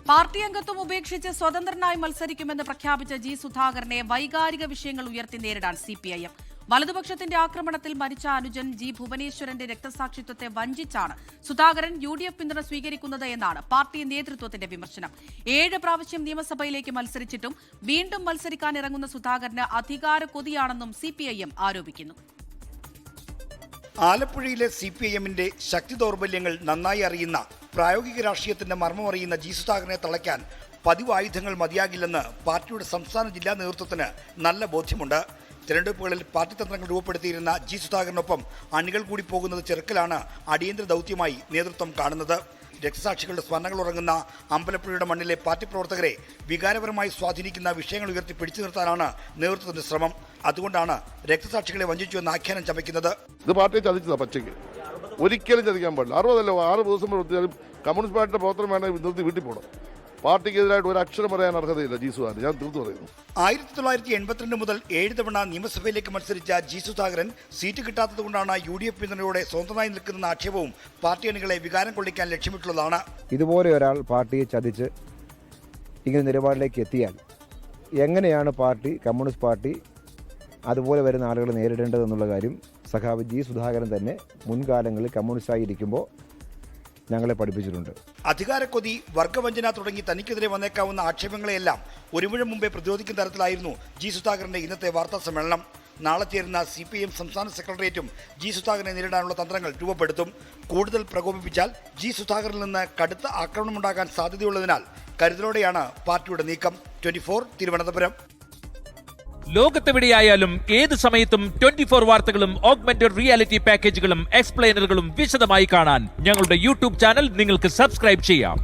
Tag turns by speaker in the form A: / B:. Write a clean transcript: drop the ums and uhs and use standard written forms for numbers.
A: Party അംഗത്വം ഉപേക്ഷിച്ച് സ്വതന്ത്രനായി മത്സരിക്കുമെന്ന് പ്രഖ്യാപിച്ച ജി സുധാകരനെ വൈകാരിക വിഷയങ്ങൾ ഉയർത്തി നേരിടാൻ സിപിഐഎം. വലതുപക്ഷത്തിന്റെ ആക്രമണത്തിൽ മരിച്ച അനുജൻ ജി ഭുവനേശ്വരന്റെ രക്തസാക്ഷിത്വത്തെ വഞ്ചിച്ചാണ് സുധാകരൻ UDF പിന്തുണ സ്വീകരിക്കുന്നത് എന്നാണ് പാർട്ടി നേതൃത്വത്തിന്റെ വിമർശനം. 7 പ്രാവശ്യം നിയമസഭയിലേക്ക് മത്സരിച്ചിട്ടും വീണ്ടും മത്സരിക്കാനിറങ്ങുന്ന സുധാകരന് അധികാര കൊതിയാണെന്നും സിപിഐഎം ആരോപിക്കുന്നു.
B: ആലപ്പുഴയിലെ സിപിഐഎമ്മിന്റെ ശക്തി ദൗർബല്യങ്ങൾ നന്നായി അറിയുന്ന പ്രായോഗിക രാഷ്ട്രീയത്തിന്റെ മർമ്മമറിയുന്ന ജി സുധാകരനെ തളയ്ക്കാൻ പതിവ് ആയുധങ്ങൾ മതിയാകില്ലെന്ന് പാർട്ടിയുടെ സംസ്ഥാന ജില്ലാ നേതൃത്വത്തിന് നല്ല ബോധ്യമുണ്ട്. തിരഞ്ഞെടുപ്പുകളിൽ പാർട്ടി തന്ത്രങ്ങൾ രൂപപ്പെടുത്തിയിരുന്ന ജി സുധാകരനൊപ്പം അണികൾ കൂടി പോകുന്നത് ചെറുക്കലാണ് അടിയന്തര ദൗത്യമായി നേതൃത്വം കാണുന്നത്. രക്തസാക്ഷികളുടെ സ്മരണകൾ ഉറങ്ങുന്ന അമ്പലപ്പുഴയുടെ മണ്ണിലെ പാർട്ടി പ്രവർത്തകരെ വികാരപരമായി സ്വാധീനിക്കുന്ന വിഷയങ്ങൾ ഉയർത്തി പിടിച്ചു നിർത്താനാണ് നേതൃത്വത്തിന്റെ ശ്രമം. അതുകൊണ്ടാണ് രക്തസാക്ഷികളെ വഞ്ചിച്ചു എന്ന ആഖ്യാനം ചമയ്ക്കുന്നത്.
C: ഇത് പാർട്ടിയെ ചതിച്ചതാ, പച്ചയ്ക്ക് ഒരിക്കലും ചതിക്കാൻ പാടില്ല. 60 6 ദിവസം പ്രവർത്തിച്ചാലും കമ്മ്യൂണിസ്റ്റ് പാർട്ടിയുടെ പ്രവർത്തനം വേണമെങ്കിൽ നിർത്തി വീട്ടിൽ പോകണം. പാർട്ടിക്കെതിരായിട്ട് ഒരു അക്ഷരം പറയാൻ അർഹതയില്ല ജി സുധാകരൻ, ഞാൻ തീർത്തു പറയുന്നു.
B: 1982 മുതൽ 7 തവണ നിയമസഭയിലേക്ക് മത്സരിച്ച ജി സുധാകരൻ സീറ്റ് കിട്ടാത്തതുകൊണ്ടാണ് UDF പിന്തുണയോടെ സ്വന്തമായി നിൽക്കുന്ന ആക്ഷേപവും പാർട്ടി അണികളെ വികാരം കൊള്ളിക്കാൻ ലക്ഷ്യമിട്ടുള്ളതാണ്.
D: ഇതുപോലെ ഒരാൾ പാർട്ടിയെ ചതിച്ച് ഇങ്ങനെ നിലപാടിലേക്ക് എത്തിയാൽ എങ്ങനെയാണ് പാർട്ടി, കമ്മ്യൂണിസ്റ്റ് പാർട്ടി അതുപോലെ വരുന്ന ആളുകളെ നേരിടേണ്ടതെന്നുള്ള കാര്യം സഖാവ് ജി സുധാകരൻ തന്നെ മുൻകാലങ്ങളിൽ കമ്മ്യൂണിസ്റ്റായി ഇരിക്കുമ്പോൾ ഞങ്ങളെ പഠിപ്പിച്ചിട്ടുണ്ട്.
B: അധികാരക്കൊതി, വർഗവഞ്ചന തുടങ്ങി തനിക്കെതിരെ വന്നേക്കാവുന്ന ആക്ഷേപങ്ങളെയെല്ലാം ഒരുമുഴം മുമ്പേ പ്രതിരോധിക്കുന്ന തരത്തിലായിരുന്നു ജി സുധാകരന്റെ ഇന്നത്തെ വാർത്താ സമ്മേളനം. നാളെ ചേരുന്ന CPIM സംസ്ഥാന സെക്രട്ടേറിയറ്റും ജി സുധാകരനെ നേരിടാനുള്ള തന്ത്രങ്ങൾ രൂപപ്പെടുത്തും. കൂടുതൽ പ്രകോപിപ്പിച്ചാൽ ജി സുധാകരനിൽ നിന്ന് കടുത്ത ആക്രമണമുണ്ടാകാൻ സാധ്യതയുള്ളതിനാൽ കരുതലോടെയാണ് പാർട്ടിയുടെ നീക്കം. 24 തിരുവനന്തപുരം.
E: ലോകത്തെവിടെയായാലും ഏത് സമയത്തും 24 വാർത്തകളും ഓഗ്മെന്റഡ് റിയാലിറ്റി പാക്കേജുകളും എക്സ്പ്ലെയിനറുകളും വിശദമായി കാണാൻ ഞങ്ങളുടെ YouTube ചാനൽ നിങ്ങൾക്ക് സബ്സ്ക്രൈബ് ചെയ്യാം.